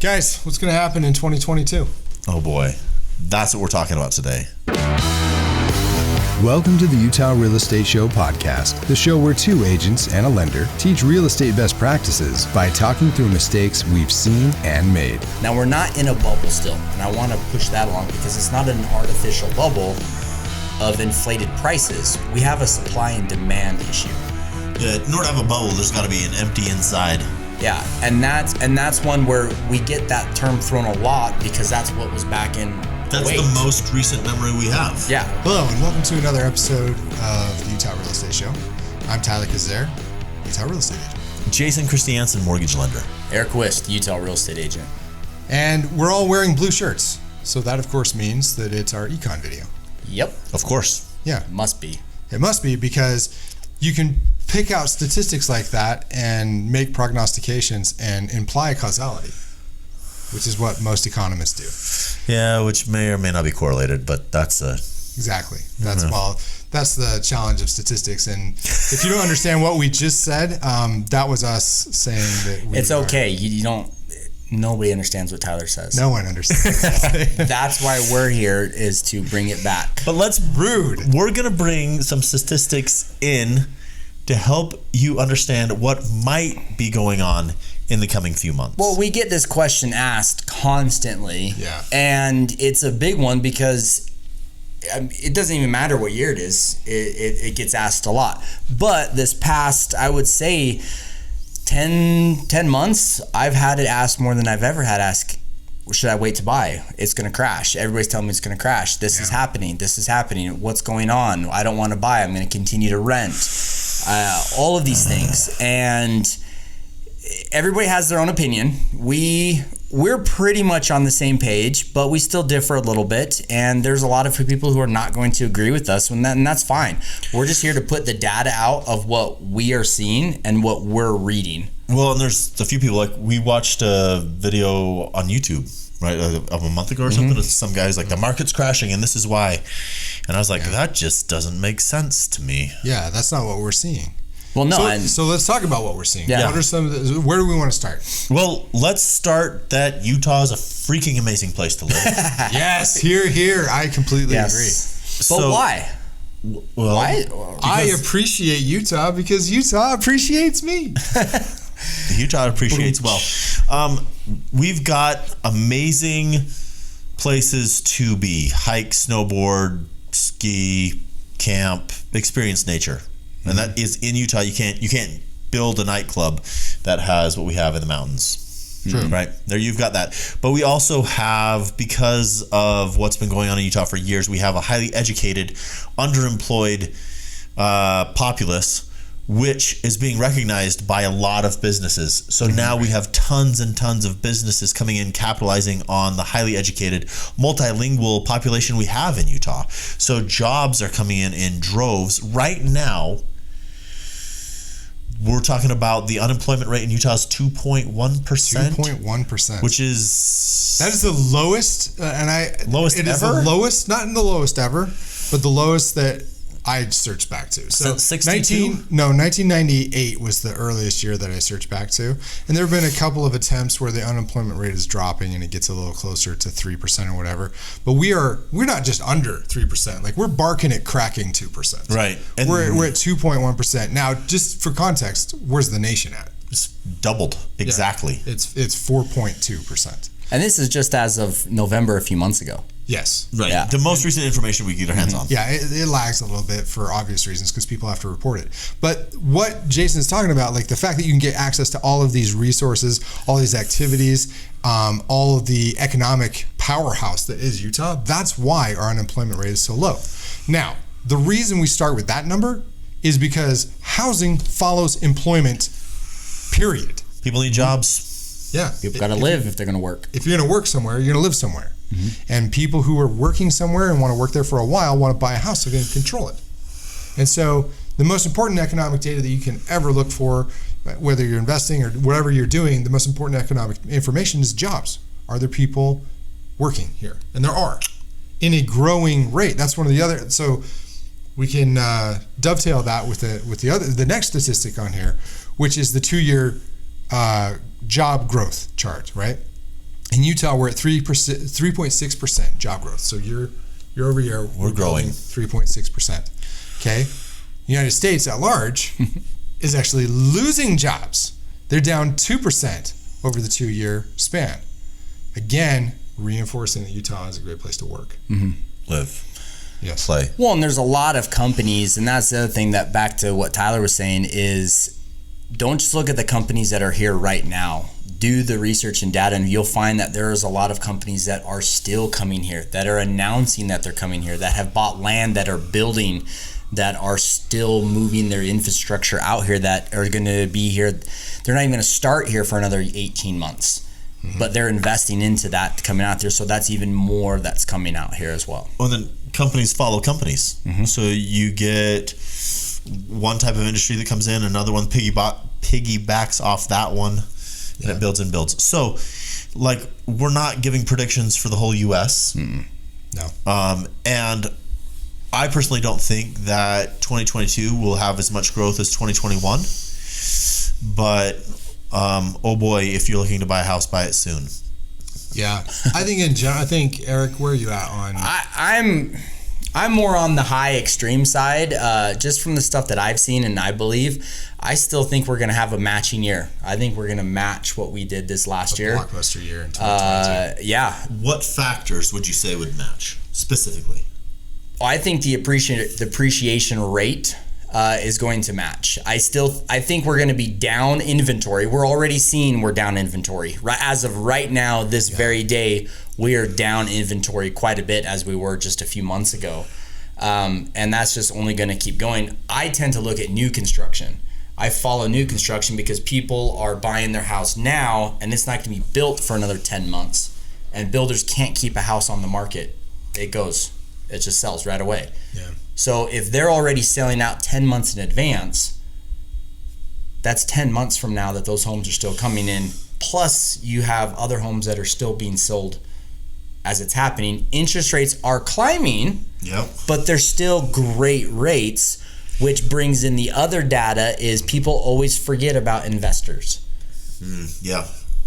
Guys, what's going to happen in 2022? Oh boy, that's what we're talking about today. Welcome to the Utah Real Estate Show podcast, the show where two agents and a lender teach real estate best practices by talking through mistakes we've seen and made. Now, we're not in a bubble still, and I want to push that along because it's not an artificial bubble of inflated prices. We have a supply and demand issue. Yeah, in order to have a bubble, there's got to be an empty inside. Yeah, and that's one where we get that term thrown a lot because that's what was back in That's the most recent memory we have. Yeah. Hello, and welcome to another episode of the Utah Real Estate Show. I'm Tyler Kazair, Utah Real Estate Agent. Jason Christiansen, mortgage lender. Aric Wist, Utah Real Estate Agent. And we're all wearing blue shirts. So that, of course, means that it's our econ video. Yep. Of course. Yeah. Must be. It must be because you can pick out statistics like that and make prognostications and imply causality, which is what most economists do. Yeah, which may or may not be correlated, but that's Exactly. That's the challenge of statistics. And if you don't understand what we just said, that was us saying that It's okay. You don't. Nobody understands what Tyler says. No one understands. That's why we're here, is to bring it back. But we're going to bring some statistics in to help you understand what might be going on in the coming few months. Well, we get this question asked constantly. Yeah. And it's a big one because it doesn't even matter what year it is. It gets asked a lot. But this past, I would say, 10 months, I've had it asked more than I've ever had asked, should I wait to buy? It's going to crash. Everybody's telling me it's going to crash. This is happening. This is happening. What's going on? I don't want to buy. I'm going to continue to rent. All of these things. And everybody has their own opinion. We're pretty much on the same page, but we still differ a little bit. And there's a lot of people who are not going to agree with us, and that's fine. We're just here to put the data out of what we are seeing and what we're reading. Well, and there's a few people, like we watched a video on YouTube, right, of a month ago or something. Some guy's like, the market's crashing and this is why. And I was like, that just doesn't make sense to me. Yeah, that's not what we're seeing. Well, no. So let's talk about what we're seeing. Yeah. What are some of where do we want to start? Well, let's start that Utah is a freaking amazing place to live. Yes, here. I completely agree. But why? Well, Why? I appreciate Utah because Utah appreciates me. Utah appreciates well. We've got amazing places to be: hike, snowboard, ski, camp, experience nature, and that is in Utah. You can't build a nightclub that has what we have in the mountains. True. Right there, you've got that. But we also have, because of what's been going on in Utah for years, we have a highly educated, underemployed populace, which is being recognized by a lot of businesses. So now we have tons and tons of businesses coming in, capitalizing on the highly educated, multilingual population we have in Utah. So jobs are coming in droves. Right now, we're talking about the unemployment rate in Utah is 2.1%. 2.1%. Which is... That is the lowest, lowest it ever? is the lowest, not in the lowest ever, but the lowest that I searched back to. So 1998 was the earliest year that I searched back to. And there have been a couple of attempts where the unemployment rate is dropping and it gets a little closer to 3% or whatever. But we're not just under 3%. Like, we're barking at cracking 2%. Right. And We're at 2.1%. Now, just for context, where's the nation at? It's doubled. Exactly. Yeah, it's 4.2%. And this is just as of November a few months ago. Yes. Right. Yeah. The most recent information we get our hands on. Yeah, it lags a little bit for obvious reasons because people have to report it. But what Jason is talking about, like the fact that you can get access to all of these resources, all these activities, all of the economic powerhouse that is Utah, that's why our unemployment rate is so low. Now, the reason we start with that number is because housing follows employment, period. People need jobs. Yeah. People got to live if they're going to work. If you're going to work somewhere, you're going to live somewhere. And people who are working somewhere and want to work there for a while want to buy a house so they can control it. And so the most important economic data that you can ever look for, whether you're investing or whatever you're doing, the most important economic information is jobs. Are there people working here? And there are, in a rate. That's one of the other. So we can dovetail that with the next statistic on here, which is the 2-year job growth chart, right? In Utah, we're at 3.6% job growth. So year over year, we're growing 3.6%. Okay, the United States at large is actually losing jobs. They're down 2% over the 2-year span. Again, reinforcing that Utah is a great place to work, live, yes, play. Well, and there's a lot of companies, and that's the other thing that back to what Tyler was saying is don't just look at the companies that are here right now. Do the research and data, and you'll find that there is a lot of companies that are still coming here, that are announcing that they're coming here, that have bought land, that are building, that are still moving their infrastructure out here, that are going to be here. They're not even going to start here for another 18 months. But they're investing into that coming out there, so that's even more that's coming out here as well. Well, then companies follow companies. So you get one type of industry that comes in, another one piggybacks off that one, and it builds and builds. So, like, we're not giving predictions for the whole U.S. No. And I personally don't think that 2022 will have as much growth as 2021. But oh boy, if you're looking to buy a house, buy it soon. Yeah, I think in general, Aric, where are you at on? I'm more on the high extreme side, just from the stuff that I've seen, and I believe I still think we're going to have a matching year. I think we're going to match what we did this last year. Blockbuster year in 2022. Yeah. What factors would you say would match specifically? I think the appreciation rate is going to match. I think we're going to be down inventory. We're already seeing we're down inventory. Right as of right now, this very day, we are down inventory quite a bit as we were just a few months ago. And that's just only going to keep going. I tend to look at new construction. I follow new construction because people are buying their house now, and it's not going to be built for another 10 months. And builders can't keep a house on the market. It just sells right away. Yeah. So if they're already selling out 10 months in advance, that's 10 months from now that those homes are still coming in. Plus, you have other homes that are still being sold as it's happening. Interest rates are climbing, but they're still great rates, which brings in the other data is people always forget about investors.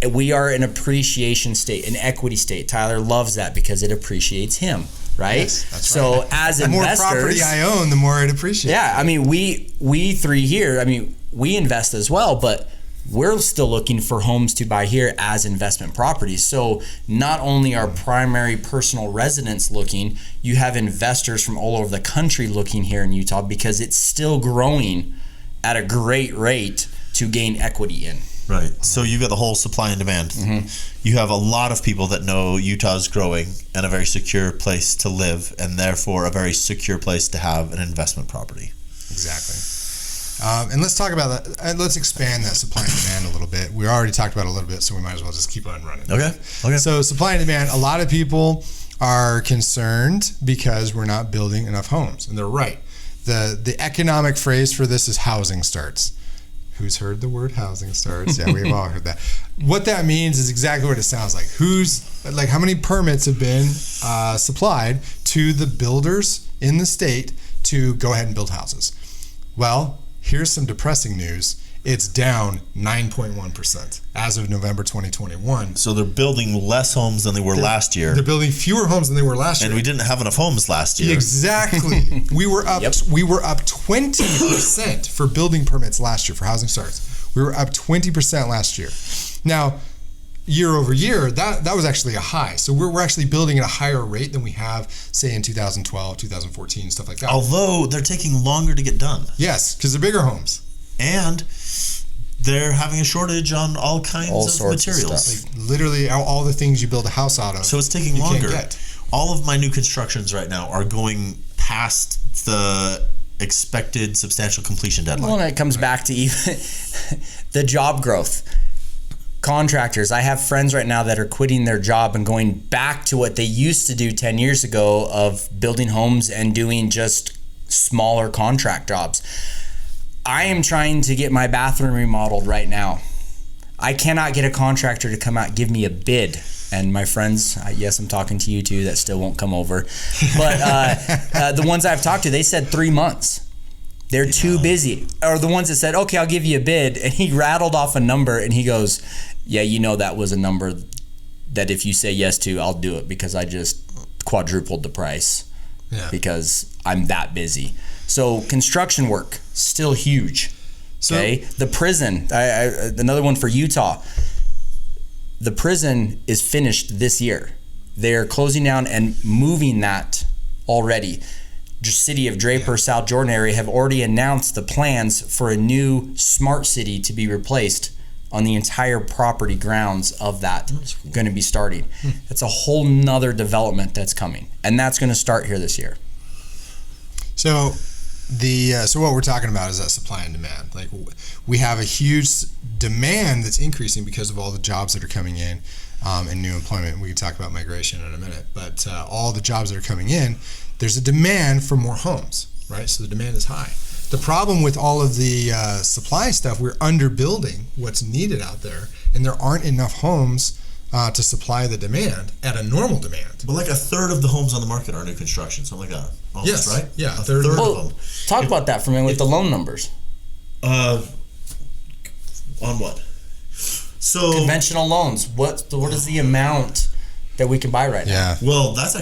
We are an appreciation state, an equity state. Tyler loves that because it appreciates him. Right? Yes, that's so right. as the investors, more property I own, the more it appreciates. Yeah, I mean, we three here, I mean, we invest as well, but we're still looking for homes to buy here as investment properties. So not only are primary personal residents looking, you have investors from all over the country looking here in Utah because it's still growing at a great rate to gain equity in. Right. So you've got the whole supply and demand. You have a lot of people that know Utah is growing and a very secure place to live, and therefore a very secure place to have an investment property. Exactly. And let's talk about that. Let's expand that supply and demand a little bit. We already talked about it a little bit, so we might as well just keep on running. Okay. So supply and demand, a lot of people are concerned because we're not building enough homes, and they're right. The economic phrase for this is housing starts. Who's heard the word housing starts? Yeah, we've all heard that. What that means is exactly what it sounds like. How many permits have been supplied to the builders in the state to go ahead and build houses? Well, here's some depressing news. It's down 9.1% as of November 2021. So they're building less homes than they were last year. They're building fewer homes than they were last year. And we didn't have enough homes last year. Exactly. We were up 20% for building permits last year for housing starts. We were up 20% last year. Now, year over year, that was actually a high. So we're actually building at a higher rate than we have, say, in 2012, 2014, stuff like that. Although they're taking longer to get done. Yes, because they're bigger homes. And they're having a shortage on all kinds of materials. Like literally all the things you build a house out of. So it's taking longer. All of my new constructions right now are going past the expected substantial completion deadline. Well, and it comes back to even the job growth. Contractors, I have friends right now that are quitting their job and going back to what they used to do 10 years ago of building homes and doing just smaller contract jobs. I am trying to get my bathroom remodeled right now. I cannot get a contractor to come out and give me a bid. And my friends, yes, I'm talking to you too, that still won't come over. But the ones I've talked to, they said 3 months. They're too busy. Or the ones that said, okay, I'll give you a bid. And he rattled off a number and he goes, yeah, that was a number that if you say yes to, I'll do it because I just quadrupled the price because I'm that busy. So construction work, still huge. Okay. The prison, another one for Utah. The prison is finished this year. They're closing down and moving that already. The city of Draper, South Jordan area have already announced the plans for a new smart city to be replaced on the entire property grounds of that. Going to be starting. That's a whole nother development that's coming, and that's going to start here this year. So so what we're talking about is that supply and demand. Like, we have a huge demand that's increasing because of all the jobs that are coming in and new employment. We can talk about migration in a minute, but all the jobs that are coming in, there's a demand for more homes, right? So the demand is high. The problem with all of the supply stuff, we're underbuilding what's needed out there, and there aren't enough homes to supply the demand at a normal demand. But like a third of the homes on the market are new construction, something like that. Almost, right? Yeah, a third of them. Talk about that for me with the loan numbers. On what? So conventional loans. What is the amount that we can buy right now? Well, that's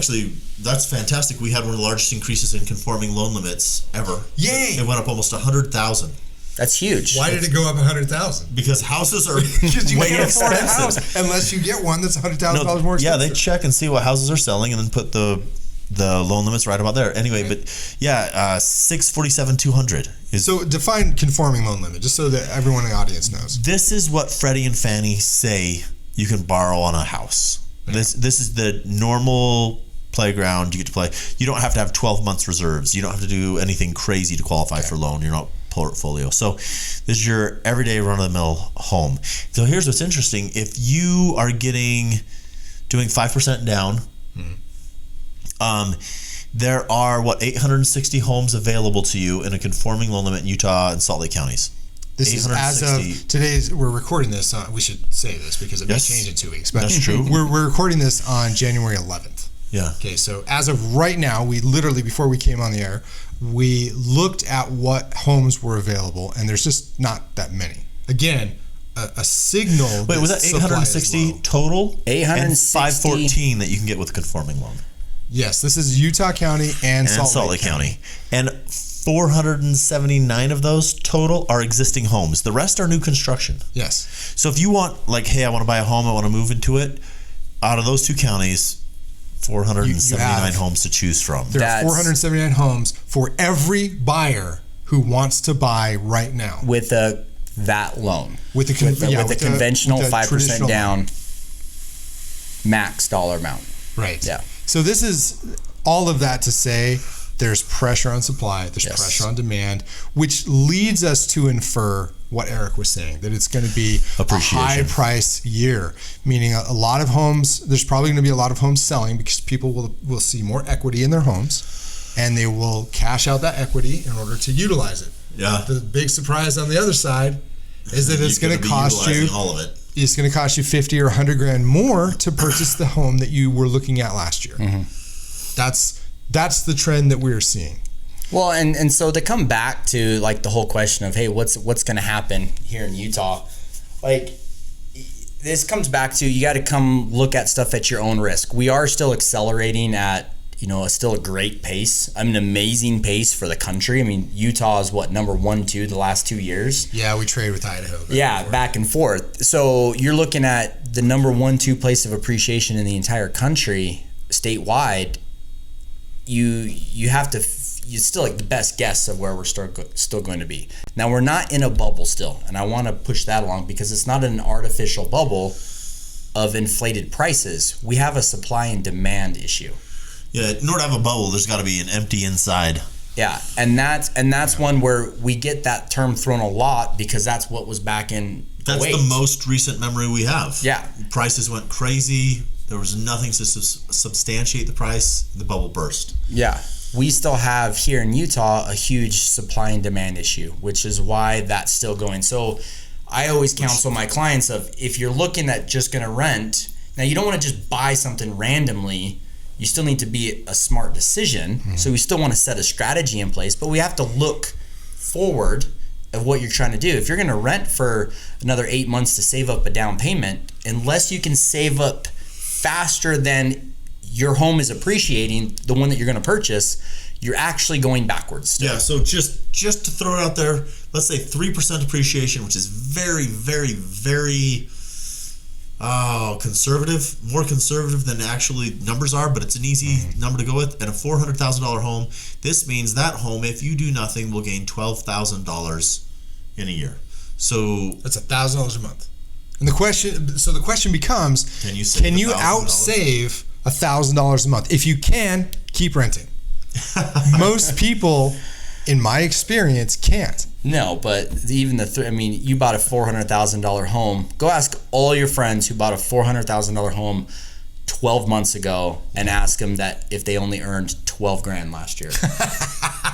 fantastic. We had one of the largest increases in conforming loan limits ever. Yay! It went up almost 100,000. That's huge. Why did it go up 100,000? Because houses are way way afford a expensive. house unless you get one that's $100,000 more expensive. Yeah, they check and see what houses are selling and then put the loan limits right about there. Anyway, but 647,200 is. So define conforming loan limit, just so that everyone in the audience knows. This is what Freddie and Fannie say you can borrow on a house. This is the normal playground you get to play. You don't have to have 12 months reserves. You don't have to do anything crazy to qualify for loan. You're not portfolio. So this is your everyday run-of-the-mill home. So here's what's interesting. If you are doing 5% down, there are 860 homes available to you in a conforming loan limit in Utah and Salt Lake counties. This is as of today's. We're recording this. We should say this because it may change in 2 weeks. But that's true. We're recording this on January 11th. Yeah. Okay. So as of right now, we literally, before we came on the air, we looked at what homes were available, and there's just not that many. Again, a signal. Wait, was that 860 total? 860 and 514 that you can get with a conforming loan. Yes, this is Utah County and Salt Lake County. And 479 of those total are existing homes. The rest are new construction. Yes. So if you want, hey, I want to buy a home, I want to move into it, out of those two counties, 479 homes to choose from. There are 479 homes for every buyer who wants to buy right now with that loan, with the conventional 5% down max dollar amount. Right. Yeah. So this is all of that to say there's pressure on supply, there's pressure on demand, which leads us to infer what Aric was saying, that it's going to be a high price year, meaning a lot of homes, there's probably going to be a lot of homes selling because people will see more equity in their homes and they will cash out that equity in order to utilize it. Yeah. The big surprise on the other side is that it's going to cost you all of it. It's going to cost you $50,000 or $100,000 more to purchase the home that you were looking at last year. Mm-hmm. That's the trend that we're seeing. Well, and so to come back to the whole question of, hey, what's going to happen here in Utah? This comes back to, you got to come look at stuff at your own risk. We are still accelerating at still a great pace. An amazing pace for the country. I mean, Utah is number 1, 2 the last 2 years. Yeah, we trade with Idaho. Back and forth. So you're looking at the number 1, 2 place of appreciation in the entire country, statewide. You have to. It's still the best guess of where we're still going to be. Now, we're not in a bubble still, and I want to push that along because it's not an artificial bubble of inflated prices. We have a supply and demand issue. Yeah, in order to have a bubble, there's got to be an empty inside. Yeah, and that's one where we get that term thrown a lot because that's what was back in. That's the most recent memory we have. Yeah, prices went crazy. There was nothing to substantiate the price. The bubble burst. Yeah. We still have here in Utah a huge supply and demand issue, which is why that's still going. So I always counsel my clients if you're looking at just going to rent, now you don't want to just buy something randomly. You still need to be a smart decision. Mm-hmm. So we still want to set a strategy in place, but we have to look forward of what you're trying to do. If you're going to rent for another 8 months to save up a down payment, unless you can save up faster than your home is appreciating, the one that you're going to purchase, you're actually going backwards still. Yeah, so just to throw it out there, let's say 3% appreciation, which is very, very, very conservative, more conservative than actually numbers are, but it's an easy number to go with. And a $400,000 home, this means that home, if you do nothing, will gain $12,000 in a year. So that's $1,000 a month. And the question becomes, can you outsave $1,000 a month? If you can, keep renting. Most people, in my experience, can't. No, but even you bought a $400,000 home. Go ask all your friends who bought a $400,000 home 12 months ago and ask them that if they only earned $12,000 last year.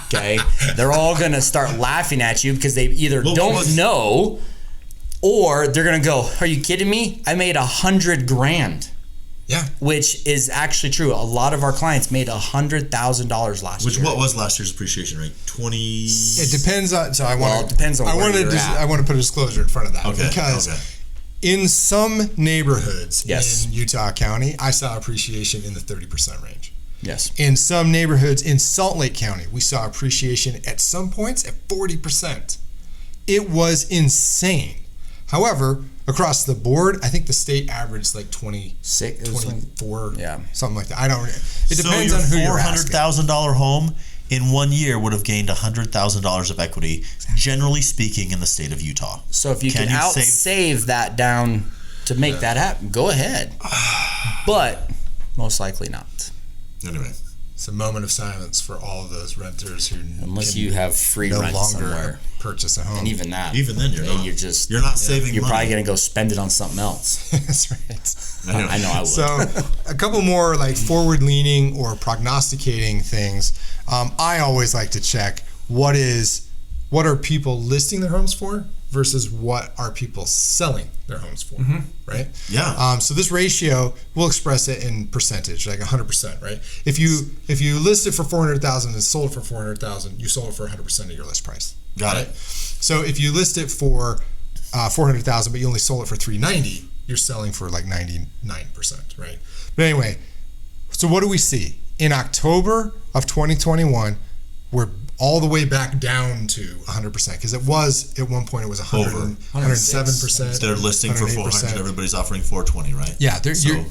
Okay? They're all going to start laughing at you because they either don't know, or they're going to go, "Are you kidding me? I made $100,000." Yeah. Which is actually true. A lot of our clients made $100,000 last year. What was last year's appreciation rate? 20. It depends on. So it depends on where you're at. I want to put a disclosure in front of that because Okay. in some neighborhoods Yes. in Utah County, I saw appreciation in the 30% range. Yes. In some neighborhoods in Salt Lake County, we saw appreciation at some points at 40%. It was insane. However, across the board, I think the state averaged like 26, 24, something like that. I don't. It depends on who you're asking. So your $400,000 home in 1 year would have gained $100,000 of equity, generally speaking, in the state of Utah. So if you can save that down to make that happen, go ahead. But most likely not. Anyway. It's a moment of silence for all of those renters who, unless you have free rent somewhere, purchase a home. And even then you're not saving money. You're probably going to go spend it on something else. That's right. I know I would. So a couple more like forward-leaning or prognosticating things. I always like to check what are people listing their homes for versus what are people selling their homes for, right? Yeah. So this ratio, we'll express it in percentage, like 100%, right? If you list it for $400,000 and sold it for $400,000, you sold it for 100% of your list price. Got it. So if you list it for $400,000, but you only sold it for $390, you're selling for like 99%, right? But anyway, so what do we see? In October of 2021, we're all the way back down to 100% because it was at one point it was 107%. They're listing for 400. Everybody's offering 420, right? Yeah,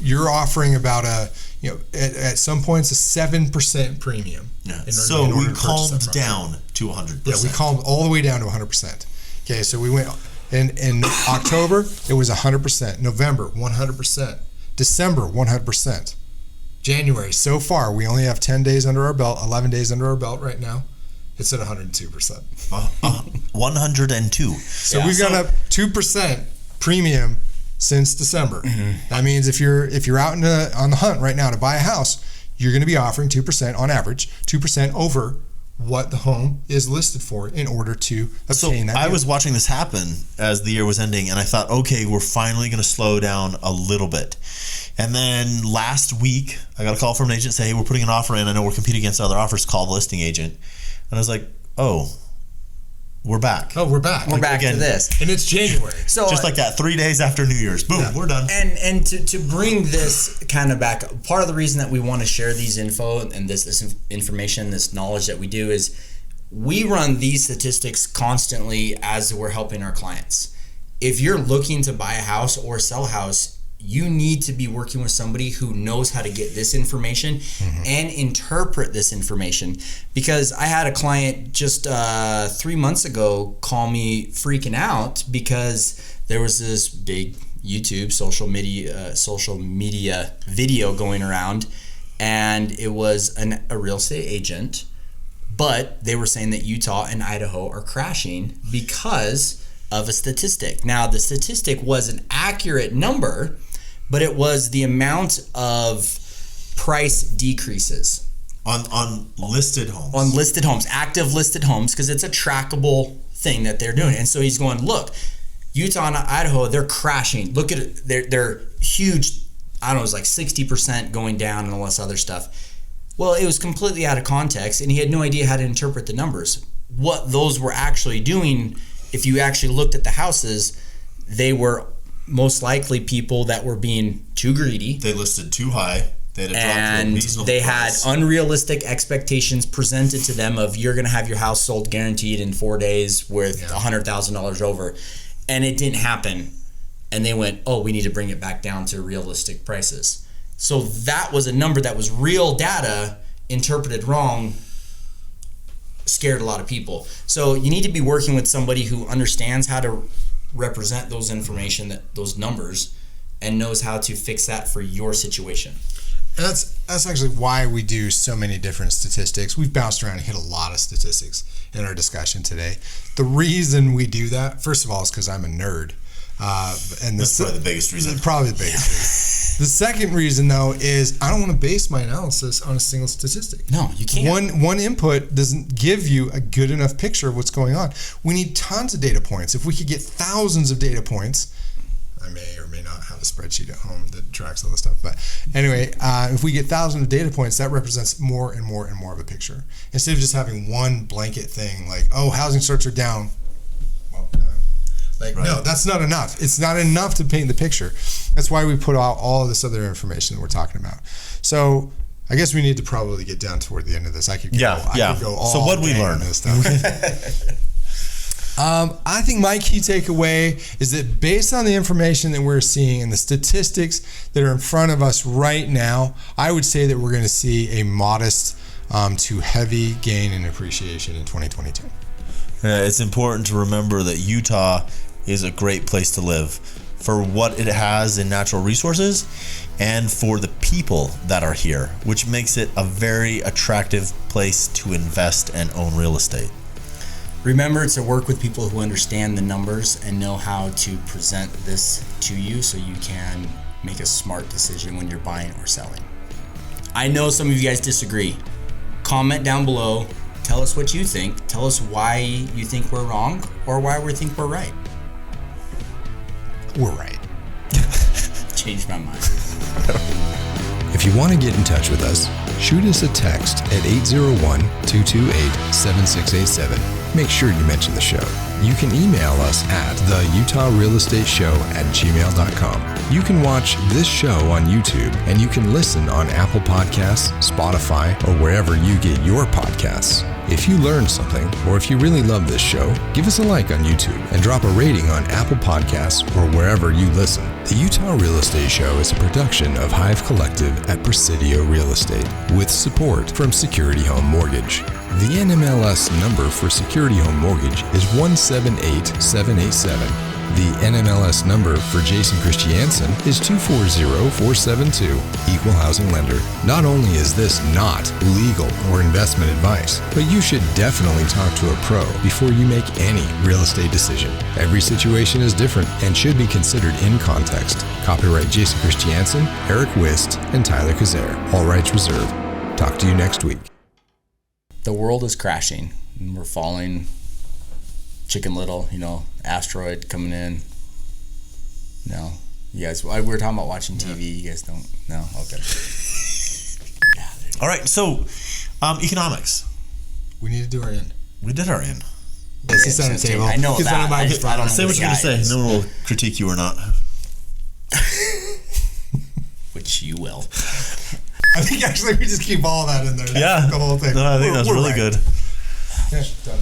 you're offering about at some points a 7% premium. Yeah. So we calmed down to 100%. Yeah, we calmed all the way down to 100%. Okay, so we went in October it was 100%. November 100%. December 100%. January so far we only have 10 days under our belt, 11 days under our belt right now. It's at 102%. 102. So we've gone up 2% premium since December. That means if you're out on the hunt right now to buy a house, you're going to be offering 2% on average, 2% over what the home is listed for in order to obtain that deal. I was watching this happen as the year was ending, and I thought, okay, we're finally going to slow down a little bit. And then last week, I got a call from an agent saying, hey, we're putting an offer in. I know we're competing against other offers. Call the listing agent. And I was like, oh, we're back. Oh, we're back. We're back to this. And it's January. So just like that, 3 days after New Year's. Boom, we're done. And to bring this kind of back, part of the reason that we want to share these info and this information, this knowledge that we do is we run these statistics constantly as we're helping our clients. If you're looking to buy a house or sell a house, you need to be working with somebody who knows how to get this information and interpret this information. Because I had a client just 3 months ago call me freaking out because there was this big YouTube social media video going around, and it was a real estate agent, but they were saying that Utah and Idaho are crashing because of a statistic. Now, the statistic was an accurate number, but it was the amount of price decreases on listed homes. On listed homes, active listed homes, because it's a trackable thing that they're doing. And so he's going, look, Utah and Idaho, they're crashing. Look at it, they're huge. I don't know, it was like 60% going down and all this other stuff. Well, it was completely out of context, and he had no idea how to interpret the numbers. What those were actually doing, if you actually looked at the houses, they were most likely people that were being too greedy. They listed too high. They had to drop to a And reasonable they price. had unrealistic expectations presented to them of you're going to have your house sold guaranteed in 4 days with $100,000 over. And it didn't happen. And they went, oh, we need to bring it back down to realistic prices. So that was a number that was real data interpreted wrong, scared a lot of people. So you need to be working with somebody who understands how to represent those information, those numbers, and knows how to fix that for your situation. And that's actually why we do so many different statistics. We've bounced around and hit a lot of statistics in our discussion today. The reason we do that, first of all, is because I'm a nerd. And That's probably the biggest reason. Probably the biggest reason. The second reason, though, is I don't want to base my analysis on a single statistic. No, you can't. One input doesn't give you a good enough picture of what's going on. We need tons of data points. If we could get thousands of data points, I may or may not have a spreadsheet at home that tracks all this stuff. But anyway, if we get thousands of data points, that represents more and more and more of a picture. Instead of just having one blanket thing like, oh, housing starts are down. Well, done. Like, no, that's not enough. It's not enough to paint the picture. That's why we put out all of this other information that we're talking about. So I guess we need to probably get down toward the end of this. I could go all So what we day learn? on this stuff. I think my key takeaway is that based on the information that we're seeing and the statistics that are in front of us right now, I would say that we're going to see a modest to heavy gain in appreciation in 2022. It's important to remember that Utah is a great place to live for what it has in natural resources and for the people that are here, which makes it a very attractive place to invest and own real estate. Remember to work with people who understand the numbers and know how to present this to you so you can make a smart decision when you're buying or selling. I know some of you guys disagree. Comment down below. Tell us what you think. Tell us why you think we're wrong or why we think we're right. We're right. Changed my mind. If you want to get in touch with us, shoot us a text at 801-228-7687. Make sure you mention the show. You can email us at theutahrealestateshow@gmail.com. You can watch this show on YouTube, and you can listen on Apple Podcasts, Spotify, or wherever you get your podcasts. If you learned something, or if you really love this show, give us a like on YouTube and drop a rating on Apple Podcasts or wherever you listen. The Utah Real Estate Show is a production of Hive Collective at Presidio Real Estate with support from Security Home Mortgage. The NMLS number for Security Home Mortgage is 178787. The NMLS number for Jason Christiansen is 240472, Equal Housing Lender. Not only is this not legal or investment advice, but you should definitely talk to a pro before you make any real estate decision. Every situation is different and should be considered in context. Copyright Jason Christiansen, Aric Wist, and Tyler Kazare. All rights reserved. Talk to you next week. The world is crashing and we're falling. Chicken Little, asteroid coming in. No. You guys, we were talking about watching TV. You guys don't? No? Okay. All right, so economics. We need to do our end. We did our end. Yes, it's on the table. I know It's that. on my- I don't know Say what you're going to say. No one will critique you or not. Which you will. I think actually we just keep all that in there. Yeah. The whole thing. No, I think that's We're really right. good. Yeah, done.